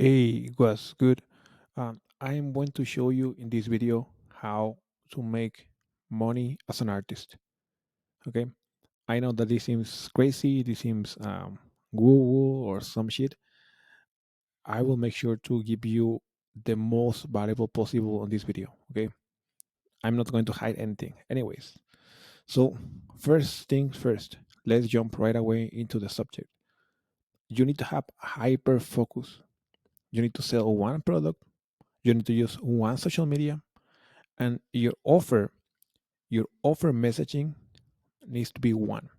Hey, was good. I am going to show you in this video how to make money as an artist. Okay, I know that this seems crazy, this seems woo-woo or some shit. I will make sure to give you the most valuable possible on this video. Okay, I'm not going to hide anything. Anyways, so first things first, let's jump right away into the subject. You need to have hyper focus. You need to sell one product. You need to use one social media and your offer messaging needs to be one.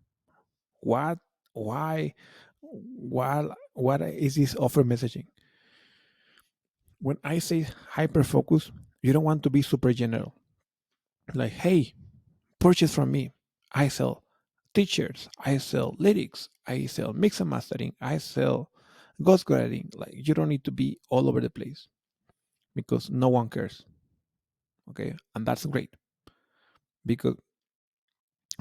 What why what what is this offer messaging? When I say hyper focus, you don't want to be super general, like, hey, purchase from me. I sell t-shirts, I sell lyrics, I sell mix and mastering, I sell ghostwriting. Like, you don't need to be all over the place because no one cares. Okay, and that's great because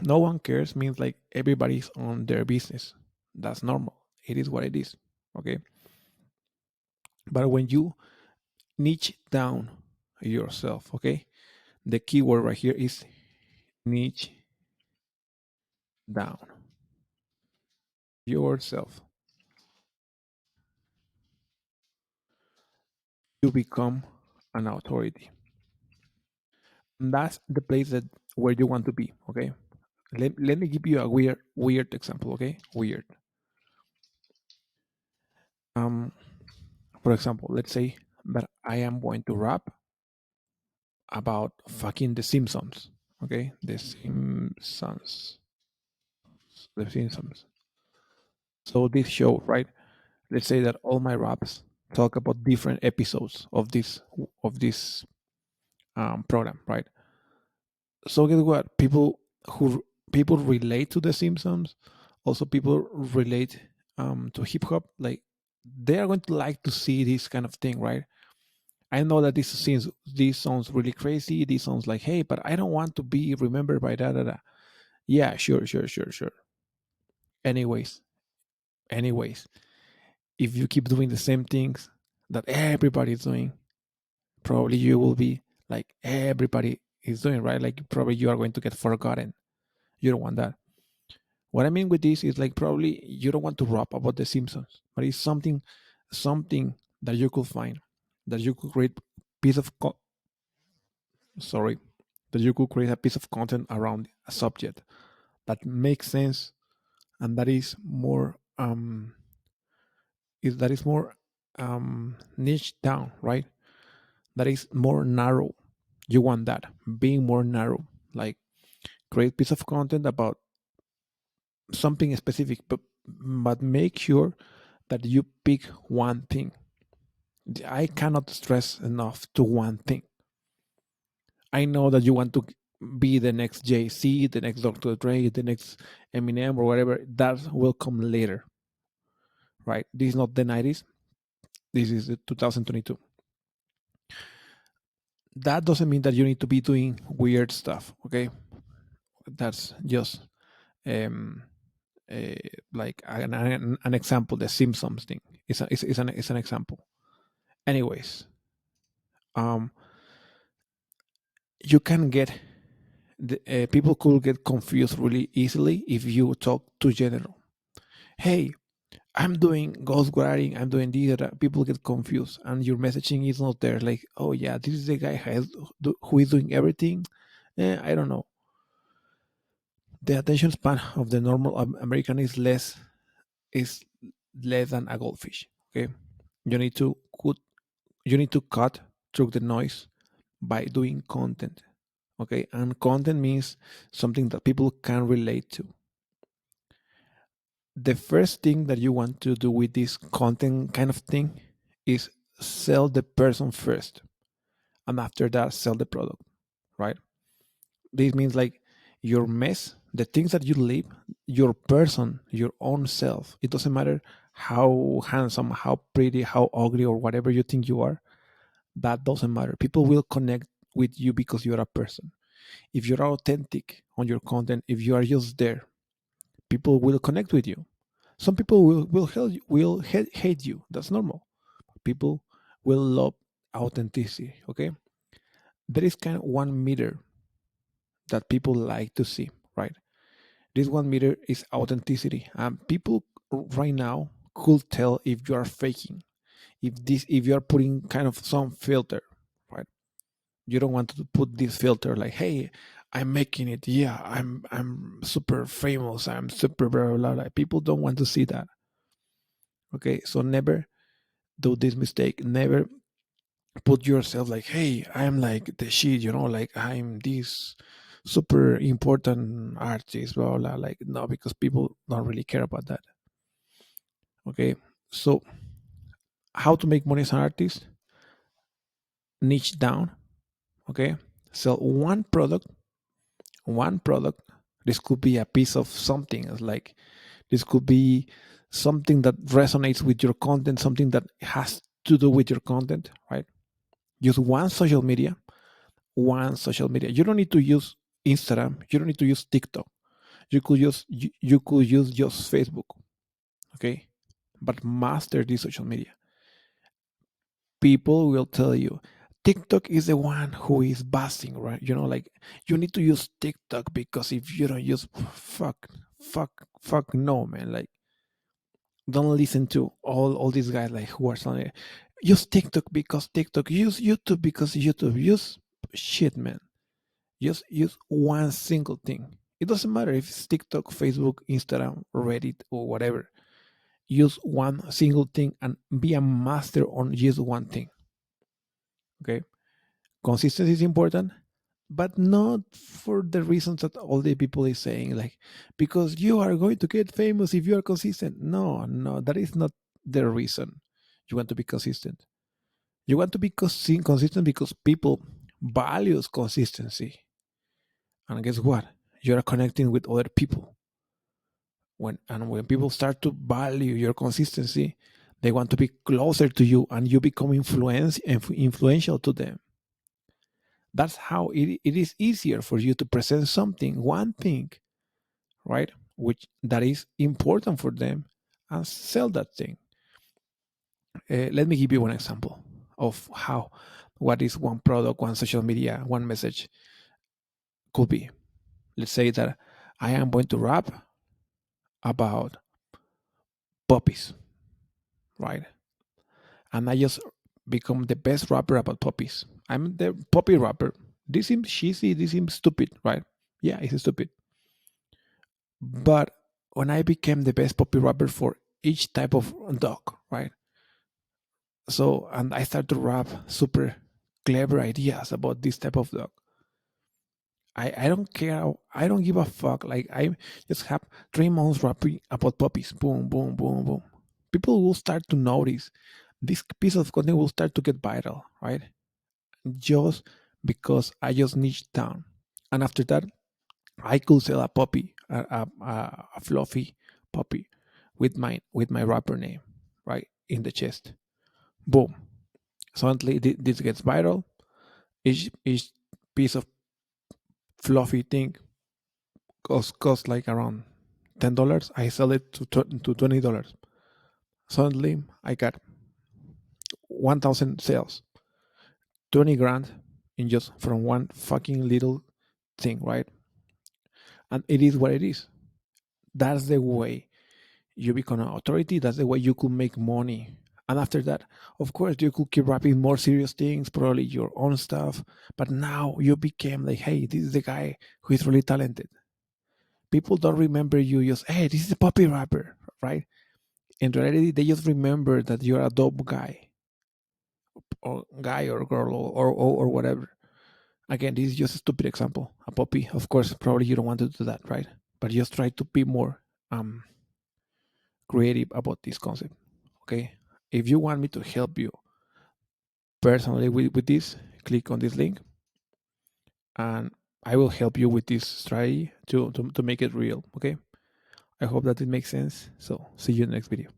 no one cares means like everybody's on their business. That's normal. It is what it is. Okay. But when you niche down yourself, okay, the key word right here is niche down yourself. You become an authority. And that's the place that where you want to be. Okay. Let me give you a weird example. Okay. Weird. Um, for example, let's say that I am going to rap about fucking The Simpsons. Okay, The Simpsons. So this show, right? Let's say that all my raps talk about different episodes of this program, right? So guess what? People relate to The Simpsons. Also, people relate to hip hop. Like, they are going to like to see this kind of thing, right? I know that this sounds really crazy. This sounds like, hey, but I don't want to be remembered by da da da. Yeah, sure, sure, sure, sure. Anyways, if you keep doing the same things that everybody's doing, probably you will be like everybody is doing, right? Like, probably you are going to get forgotten. You don't want that. What I mean with this is, like, probably you don't want to rap about the Simpsons, but it's something that you could find, that you could create piece of sorry, that you could create a piece of content around a subject that makes sense, and that is more niche down, right? That is more narrow. You want that being more narrow, like, create piece of content about something specific, but make sure that you pick one thing. I cannot stress enough to one thing. I know that you want to be the next JC, the next Dr. Dre, the next Eminem, or whatever. That will come later, right? This is not the 90s. This is the 2022. That doesn't mean that you need to be doing weird stuff. Okay, that's just um, uh, like an example. The Simpsons thing is an example. Anyways, um, you can get people could get confused really easily if you talk too general. Hey, I'm doing ghostwriting, I'm doing this, that. People get confused, and your messaging is not there. Like, oh yeah, this is the guy who is doing everything. I don't know. The attention span of the normal American is less than a goldfish. Okay, you need to cut through the noise by doing content. Okay, and content means something that people can relate to. The first thing that you want to do with this content kind of thing is sell the person first, and after that sell the product, right? This means, like, your mess, the things that you live, your person, your own self. It doesn't matter how handsome, how pretty, how ugly, or whatever you think you are. That doesn't matter. People will connect with you because you're a person. If you're authentic on your content, if you are just there, people will connect with you. Some people will hate you. That's normal. people will love authenticity. Okay, there is kind of one meter that people like to see, right? This one meter is authenticity, and people right now could tell if you are faking, if you are putting kind of some filter, right? You don't want to put this filter like, hey, I'm making it, yeah, I'm super famous, I'm super blah blah blah. Like, people don't want to see that. Okay, so never do this mistake. Never put yourself like, hey, I'm like the shit, like I'm this super important artist, blah blah blah. Like, no, because people don't really care about that. Okay, so how to make money as an artist? Niche down. Okay, sell one product. This could be a piece of something. It's like, this could be something that resonates with your content, something that has to do with your content, right? Use one social media. You don't need to use Instagram, you don't need to use TikTok. You could use just Facebook. Okay, but master this social media. People will tell you TikTok is the one who is busting, right? Like, you need to use TikTok because if you don't use, fuck, no, man. Like, don't listen to all these guys like who are telling you, use TikTok because TikTok, use YouTube because YouTube, use shit, man. Just use one single thing. It doesn't matter if it's TikTok, Facebook, Instagram, Reddit, or whatever. Use one single thing and be a master on just one thing. Okay, consistency is important, but not for the reasons that all the people is saying, like, because you are going to get famous if you are consistent. No, no, that is not the reason you want to be consistent. You want to be consistent because people values consistency. And guess what? You are connecting with other people. When people start to value your consistency, they want to be closer to you, and you become influential to them. That's how it is easier for you to present something, one thing, right? Which that is important for them, and sell that thing. Let me give you one example of how what is one product, one social media, one message could be. Let's say that I am going to rap about puppies, right? And I just become the best rapper about puppies. I'm the puppy rapper. This seems cheesy, this seems stupid, right? Yeah, it's stupid. But when I became the best puppy rapper for each type of dog, right? So, and I start to rap super clever ideas about this type of dog. I don't care. I don't give a fuck. Like, I just have 3 months rapping about puppies. Boom, boom, boom, boom. People will start to notice. This piece of content will start to get viral, right? Just because I just niched down. And after that, I could sell a puppy, a fluffy puppy, with my rapper name, right in the chest. Boom! Suddenly, this gets viral. Each piece of fluffy thing cost like around $10. I sell it to $20. Suddenly, I got 1,000 sales, 20 grand in just from one fucking little thing, right? And it is what it is. That's the way you become an authority. That's the way you could make money. And after that, of course, you could keep rapping more serious things, probably your own stuff. But now you became like, hey, this is the guy who is really talented. People don't remember you just, hey, this is a puppy rapper, right? In reality, they just remember that you're a dope guy or girl or whatever. Again, this is just a stupid example. A puppy, of course, probably you don't want to do that, right? But just try to be more creative about this concept. Okay. If you want me to help you personally with this, click on this link, and I will help you with this strategy to make it real. Okay. I hope that it makes sense. So see you in the next video.